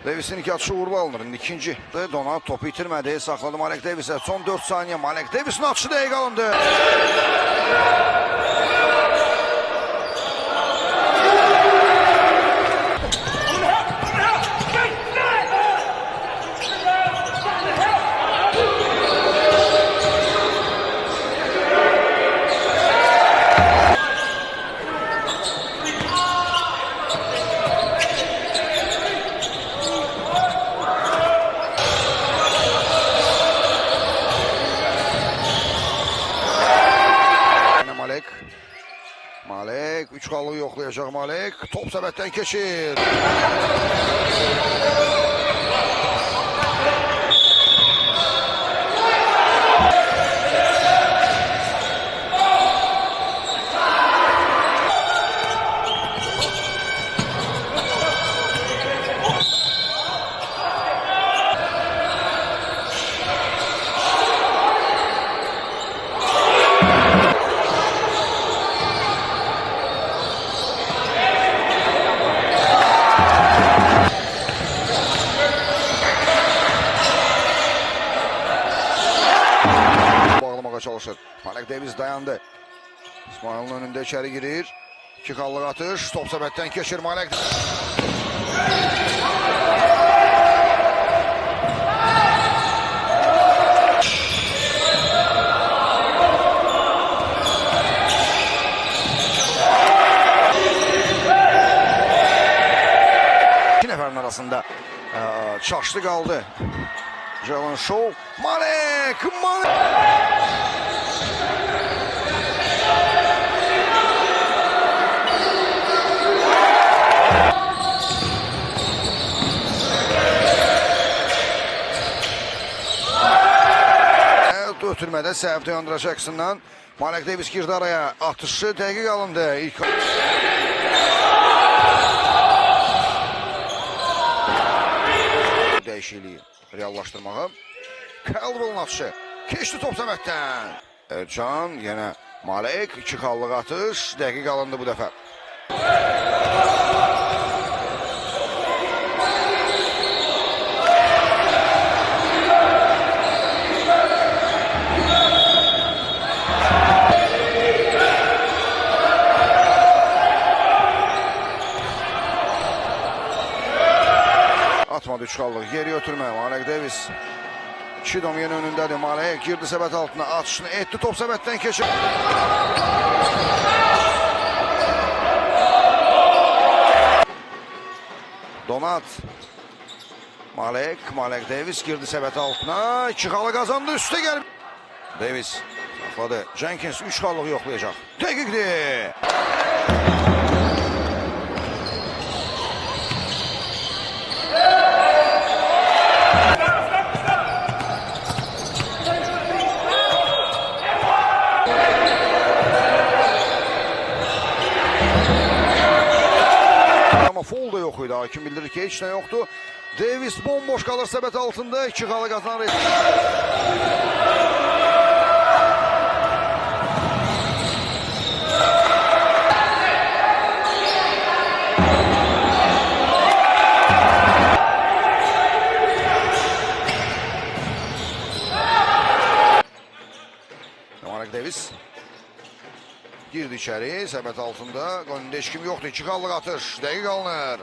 Davis'in iki atışı uğurlu alınır. İkinci. Donat topu itirmedi. Sakladı Malek Davis'e. Son 4 saniye. Malek Davis'in atışı dəqiq alındı. Malek 3 qallığı yoxlayacaq Malek. Top səbətdən keçir. Çalışır. Malek Davis dayandı. İsmail'in önünde içeri girir. 2 qallıq atış. Top səbətdən keçir Malek. İki nəfərin arasında çaşdı qaldı. Jalen Shaw. Malek! Ötürmədə səhv dayandıracaq açısından Malek Davis girdi araya. Atışı dəqiq alındı. Dəyişikliyi reallaşdırmağı. Caldwell'ın atışı. Keçdi top səbətdən. Ercan yenə Malek 2 qallıq atış. Dəqiq alındı bu dəfə. Atmadı 3 qallıq. Geri ötürmə. Malek Davis. 2 Domyen önündədir. Malek girdi səbət altına. Atışını etdi. Top səbətdən keçir. Donat. Malek Davis girdi səbət altına. 2 qalı qazandı. Üstə gəlib. Davis saxladı. Jenkins 3 qallıq yoxlayacaq. Dəqiqdir. Foul da yox idi. Hakim bildirir ki, heç nə yoxdur. Davis bomboş qalır səbət altında. 2 qalı qazanır. Malek Davis girdi içeri, səbət altında. Önündə heç kim yoxdur. 2 qallıq atış. Dəqiq alınır.